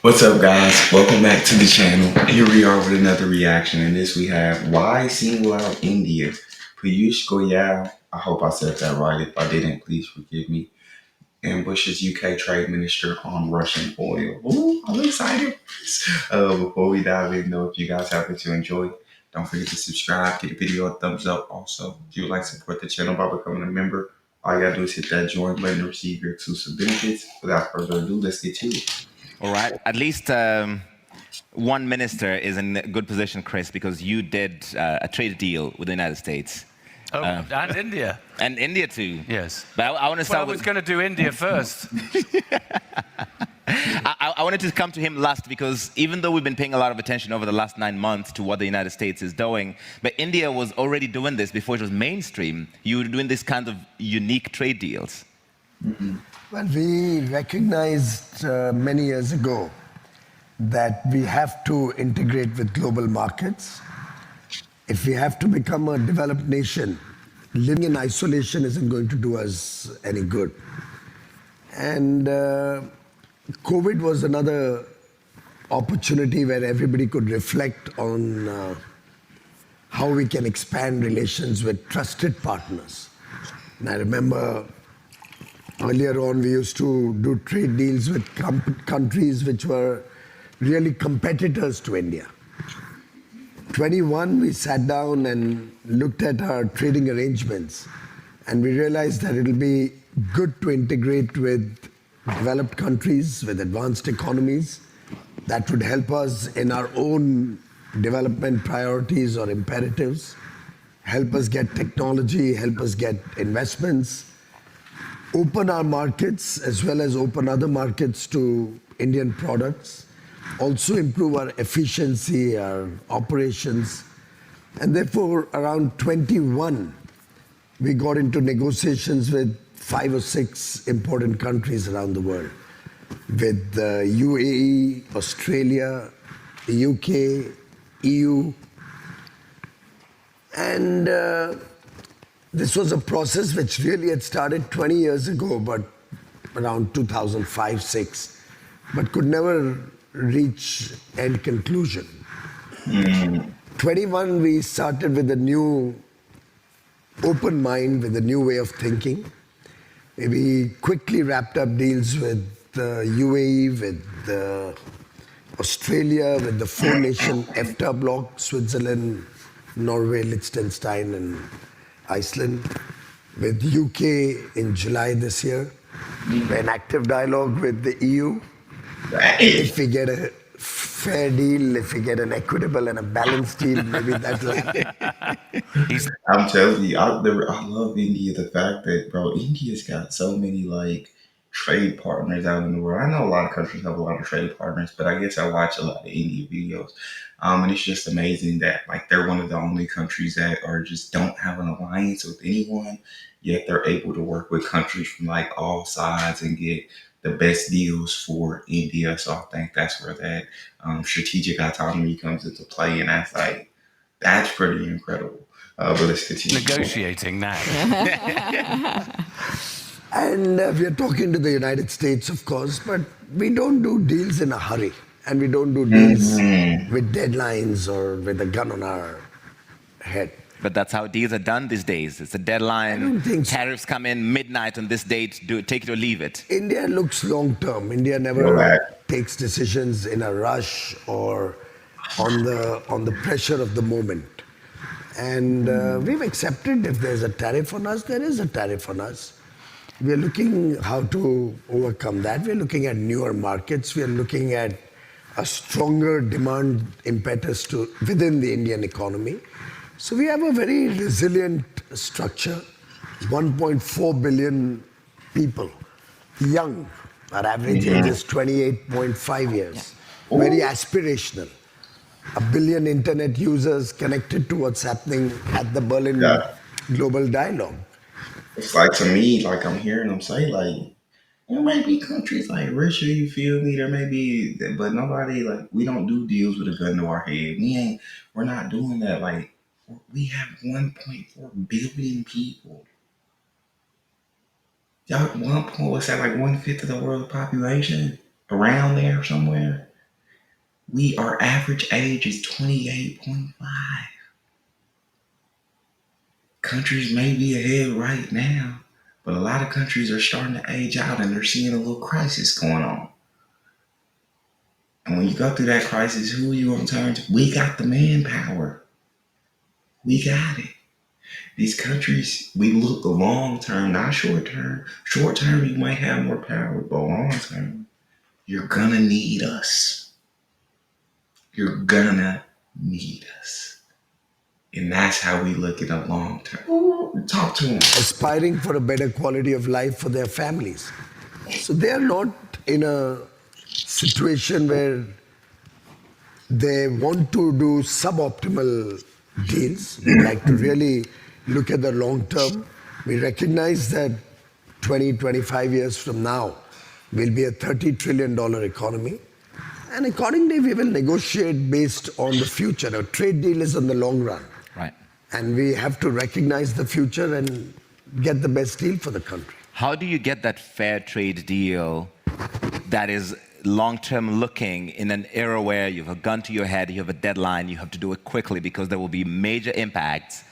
What's up, guys? Welcome back to the channel. Here we are with another reaction. In this, we have Why Single Out India? Piyush Goyal. I hope I said that right. If I didn't, please forgive me. And Bush's UK trade minister on Russian oil. Ooh, I'm excited. Before we dive in, though, if you guys happen to enjoy, don't forget to subscribe, give the video a thumbs up. Also, if you would like to support the channel by becoming a member, all you gotta do is hit that join button to receive your exclusive benefits. Without further ado, let's get to it. All right. At least one minister is in a good position, Chris, because you did a trade deal with the United States Oh, and India. and India too. Yes. But I want to Well, I start was with. going to do India first. I wanted to come to him last because even though we've been paying a lot of attention over the last 9 months to what the United States is doing, but India was already doing this before it was mainstream. You were doing this kind of unique trade deals. Well, we recognized many years ago that we have to integrate with global markets. If we have to become a developed nation, living in isolation isn't going to do us any good. And COVID was another opportunity where everybody could reflect on how we can expand relations with trusted partners. And I remember earlier on, we used to do trade deals with countries which were really competitors to India. 21, we sat down and looked at our trading arrangements, and we realized that it'll be good to integrate with developed countries, with advanced economies. That would help us in our own development priorities or imperatives, help us get technology, help us get investments, open our markets as well as open other markets to Indian products, also improve our efficiency, our operations. And therefore, around 21, we got into negotiations with 5 or 6 important countries around the world, with the UAE, Australia, the UK, EU. And this was a process which really had started 20 years ago, but around 2005-6, but could never reach end conclusion. 21, we started with a new open mind, with a new way of thinking. We quickly wrapped up deals with the UAE, with Australia, with the 4-nation EFTA bloc, Switzerland, Norway, Liechtenstein, and Iceland, with UK in July this year. We're in active dialogue with the EU. If we get a fair deal, if we get an equitable and a balanced deal, maybe that'll happen. I'm telling you, I love India. The fact that, bro, India's got so many like trade partners out in the world. I know a lot of countries have a lot of trade partners, but I guess I watch a lot of India videos. And it's just amazing that like they're one of the only countries that are just don't have an alliance with anyone, yet they're able to work with countries from like all sides and get the best deals for India. So I think that's where that strategic autonomy comes into play, and that's pretty incredible. But let's continue. Negotiating now. And we are talking to the United States, of course, but we don't do deals in a hurry. And we don't do deals with deadlines or with a gun on our head. But that's how deals are done these days. It's a I deadline. don't think so. Tariffs come in midnight on this date. Take it or leave it. India looks long term. India never Relax. takes decisions in a rush or on the pressure of the moment. And we've accepted if there's a tariff on us, there is a tariff on us. We're looking how to overcome that. We're looking at newer markets. We're looking at a stronger demand impetus within the Indian economy. So we have a very resilient structure. 1.4 billion people, young. Our average age is 28.5 years. Very aspirational. A billion internet users connected to what's happening at the Berlin Yeah. Global Dialogue. It's like to me, like I'm hearing them say, like there may be countries like Russia, you feel me? There may be, but nobody like we don't do deals with a gun to our head. We're not doing that. Like we have 1.4 billion people. Y'all, one point, what's that? Like 1/5 of the world's population, around there somewhere. Our average age is 28.5. Countries may be ahead right now, but a lot of countries are starting to age out and they're seeing a little crisis going on. And when you go through that crisis, who are you going to turn to? We got the manpower. We got it. These countries, we look long term, not short term. Short term, you might have more power, but long term, you're gonna need us. You're gonna need us. And that's how we look in the long term. Ooh, talk to them. Aspiring for a better quality of life for their families. So they are not in a situation where they want to do suboptimal deals. We like to really look at the long term. We recognize that 20, 25 years from now will be a $30 trillion economy. And accordingly, we will negotiate based on the future. A trade deal is on the long run. Right. And we have to recognize the future and get the best deal for the country. How do you get that fair trade deal that is long-term looking in an era where you have a gun to your head, you have a deadline, you have to do it quickly because there will be major impacts?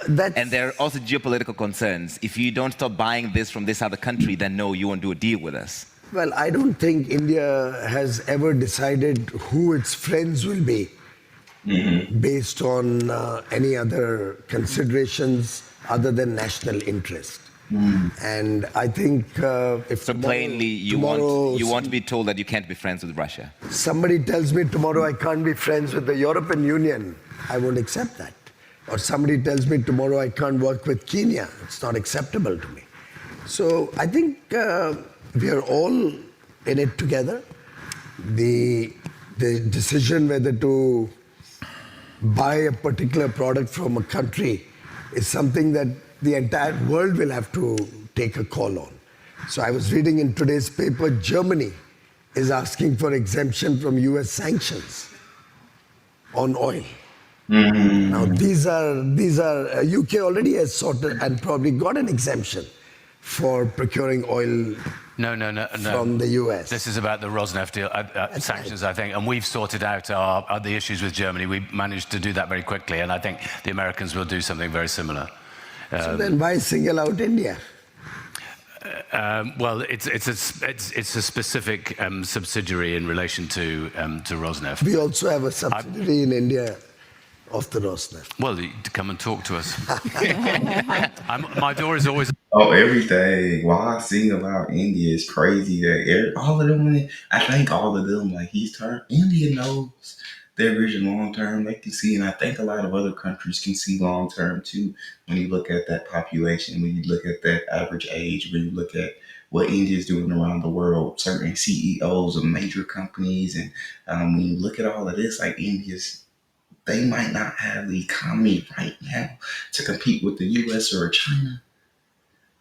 And there are also geopolitical concerns. If you don't stop buying this from this other country, then no, you won't do a deal with us. Well, I don't think India has ever decided who its friends will be based on any other considerations other than national interest. And I think if So plainly, you want to be told that you can't be friends with Russia. Somebody tells me tomorrow I can't be friends with the European Union, I won't accept that. Or somebody tells me tomorrow I can't work with Kenya, it's not acceptable to me. So I think we are all in it together. The decision whether to buy a particular product from a country is something that the entire world will have to take a call on. So I was reading in today's paper, Germany is asking for exemption from US sanctions on oil. Now these are UK already has sorted and probably got an exemption for procuring oil No. from the US. This is about the Rosneft deal, sanctions, I think, and we've sorted out the issues with Germany. We managed to do that very quickly, and I think the Americans will do something very similar. So then why single out India? Well, it's a specific subsidiary in relation to Rosneft. We also have a subsidiary in India of the Rosneft. Well, come and talk to us. My door is always. Oh, everything. Why I single out India is crazy. That all of them, I think all of them, like he's turned. India knows their vision long term. They can see, and I think a lot of other countries can see long term too. When you look at that population, when you look at that average age, when you look at what India is doing around the world, certain CEOs of major companies, and when you look at all of this, like they might not have the economy right now to compete with the US or China.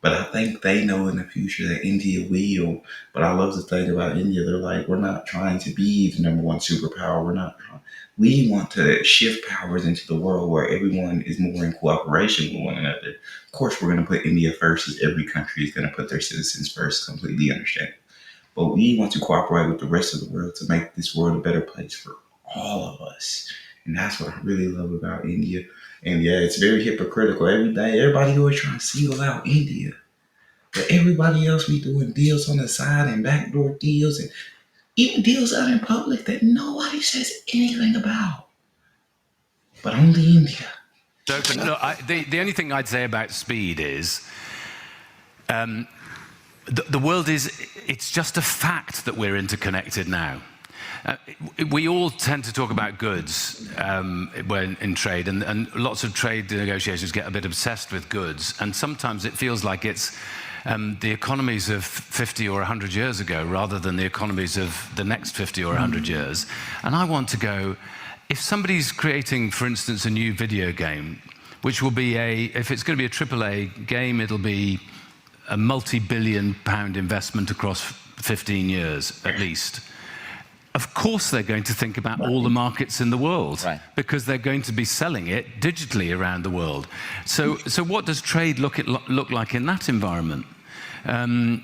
But I think they know in the future that India will. But I love the thing about India. They're like, we're not trying to be the number one superpower. We want to shift powers into the world where everyone is more in cooperation with one another. Of course, we're going to put India first, as every country is going to put their citizens first. Completely understand. But we want to cooperate with the rest of the world to make this world a better place for all of us. And that's what I really love about India. And yeah, it's very hypocritical. Every day, everybody always trying to single out India. But everybody else be doing deals on the side and backdoor deals and even deals out in public that nobody says anything about. But only India. The only thing I'd say about speed is the world it's just a fact that we're interconnected now. We all tend to talk about goods when in trade, and lots of trade negotiations get a bit obsessed with goods, and sometimes it feels like it's the economies of 50 or 100 years ago rather than the economies of the next 50 or 100 years. And I want to go, if somebody's creating, for instance, a new video game, which will be if it's going to be a AAA game, it'll be a multi-billion pound investment across 15 years at least. Of course they're going to think about all the markets in the world, right, because they're going to be selling it digitally around the world. So what does trade look like in that environment? And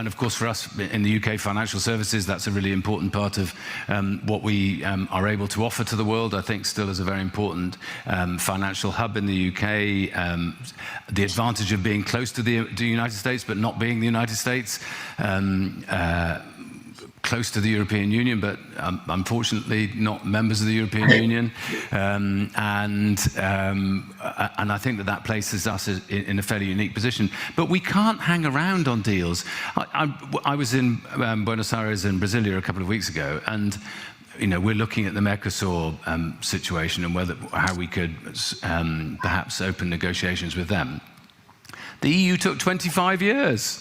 of course, for us in the UK, financial services, that's a really important part of what we are able to offer to the world. I think still is a very important financial hub in the UK. The advantage of being close to the United States, but not being the United States. Close to the European Union, but unfortunately not members of the European Union. And I think that places us in a fairly unique position. But we can't hang around on deals. I was in Buenos Aires in Brasilia a couple of weeks ago, and we're looking at the Mercosur situation and how we could perhaps open negotiations with them. The EU took 25 years.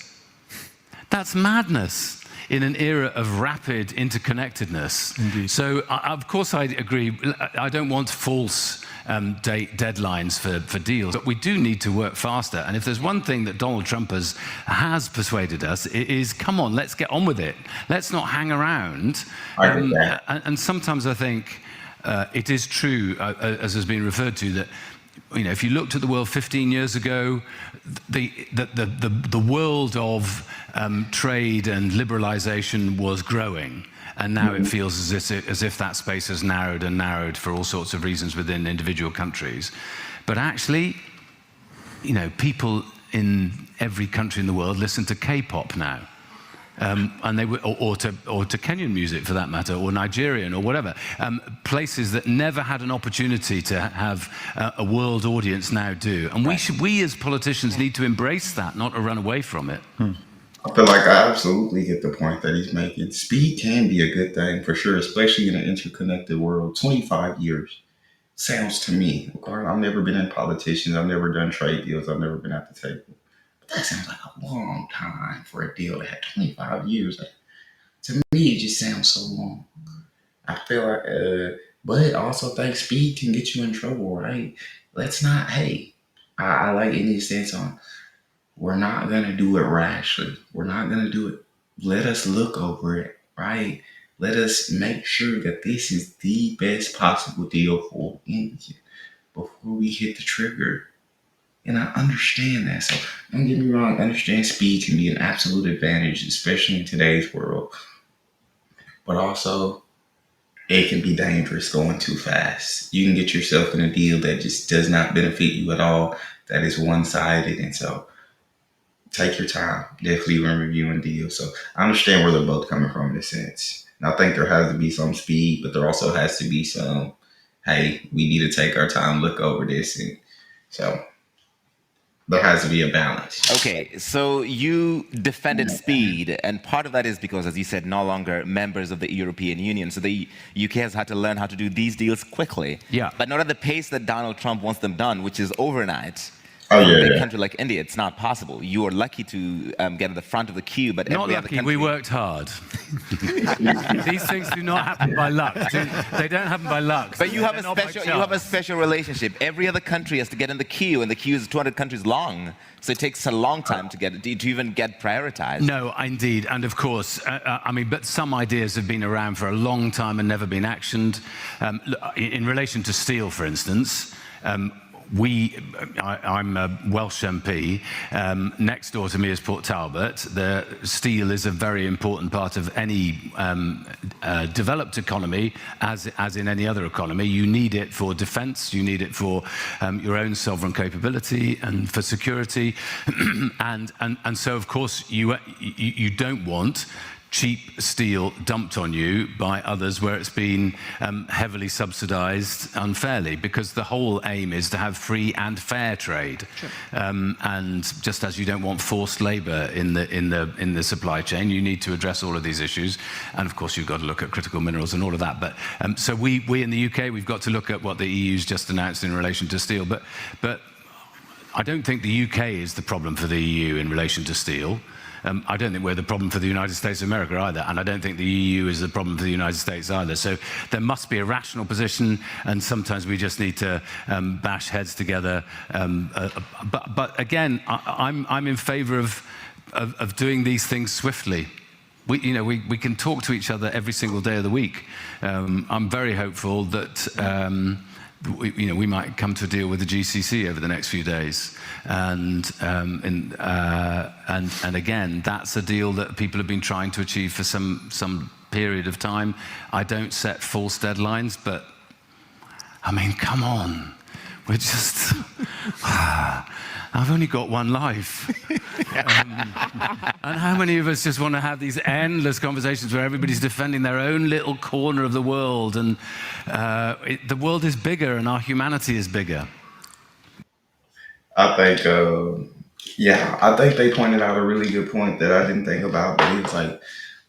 That's madness in an era of rapid interconnectedness. Indeed. So, of course, I agree. I don't want false deadlines for deals, but we do need to work faster. And if there's one thing that Donald Trump has persuaded us, it is, come on, let's get on with it. Let's not hang around. And sometimes I think it is true, as has been referred to, that if you looked at the world 15 years ago, the world of trade and liberalization was growing. And now it feels as if that space has narrowed and narrowed for all sorts of reasons within individual countries. But actually, people in every country in the world listen to K-pop now. And they or to Kenyan music for that matter, or Nigerian, or whatever. Places that never had an opportunity to have a world audience now do. And we as politicians need to embrace that, not to run away from it. I feel like I absolutely get the point that he's making. Speed can be a good thing for sure, especially in an interconnected world. 25 years sounds to me. I've never been in politicians. I've never done trade deals. I've never been at the table. That sounds like a long time for a deal that had 25 years. To me, it just sounds so long. I feel like, but I also think speed can get you in trouble, right? Let's not, I like India's stance on, we're not going to do it rashly. We're not going to do it. Let us look over it, right? Let us make sure that this is the best possible deal for India before we hit the trigger. And I understand that. So don't get me wrong, I understand speed can be an absolute advantage, especially in today's world. But also, it can be dangerous going too fast. You can get yourself in a deal that just does not benefit you at all, that is one-sided. And so take your time, definitely when reviewing deals. So I understand where they're both coming from in a sense. And I think there has to be some speed, but there also has to be some, we need to take our time, look over this. And so there has to be a balance. Okay, so you defended speed, and part of that is because, as you said, no longer members of the European Union. So the UK has had to learn how to do these deals quickly. Yeah. But not at the pace that Donald Trump wants them done, which is overnight. Oh, For yeah, a big yeah. country like India, it's not possible. You are lucky to get at the front of the queue, but Not every other lucky, country... we worked hard. These things do not happen by luck. They don't happen by luck. But you have They're not by you have a chance. special relationship. Every other country has to get in the queue, and the queue is 200 countries long. So it takes a long time to even get prioritized. No, indeed, and of course, but some ideas have been around for a long time and never been actioned. In relation to steel, for instance, I'm a Welsh MP. Next door to me is Port Talbot. The steel is a very important part of any developed economy, as in any other economy. You need it for defence. You need it for your own sovereign capability and for security. and so, of course, you don't want cheap steel dumped on you by others where it's been heavily subsidized unfairly, because the whole aim is to have free and fair trade. Sure. And just as you don't want forced labor in the supply chain, you need to address all of these issues. And of course, you've got to look at critical minerals and all of that. But so we in the UK, we've got to look at what the EU's just announced in relation to steel. But I don't think the UK is the problem for the EU in relation to steel. I don't think we're the problem for the United States of America either, and I don't think the EU is the problem for the United States either. So there must be a rational position, and sometimes we just need to bash heads together. But again, I'm in favour of doing these things swiftly. We can talk to each other every single day of the week. I'm very hopeful that we might come to a deal with the GCC over the next few days, and again, that's a deal that people have been trying to achieve for some period of time. I don't set false deadlines, but I mean, come on, we're just. I've only got one life. And how many of us just want to have these endless conversations where everybody's defending their own little corner of the world? And the world is bigger and our humanity is bigger. I think, I think they pointed out a really good point that I didn't think about, but it was like,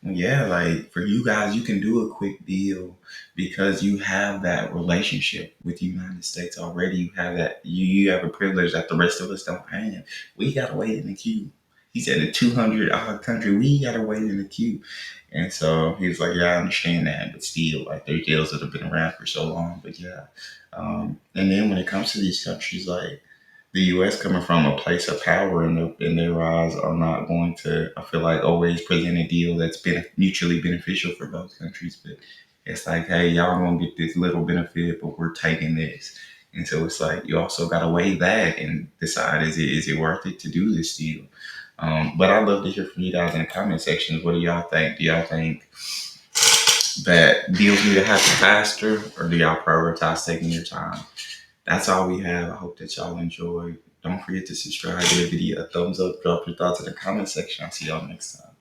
yeah, like for you guys, you can do a quick deal because you have that relationship with the United States already. You have that, you have a privilege that the rest of us don't have. We gotta wait in the queue. He said a 200 country, we gotta wait in the queue. And so he was like, yeah, I understand that, but still, like there's deals that have been around for so long, but yeah. And then when it comes to these countries, like the U.S. coming from a place of power in their eyes are not going to, I feel like, always present a deal that's been mutually beneficial for both countries. But it's like, hey, y'all gonna get this little benefit, but we're taking this. And so it's like you also got to weigh that and decide is it worth it to do this deal? But I'd love to hear from you guys in the comment sections. What do y'all think? Do y'all think that deals need to happen faster, or do y'all prioritize taking your time? That's all we have. I hope that y'all enjoy. Don't forget to subscribe, give the video a thumbs up, drop your thoughts in the comment section. I'll see y'all next time.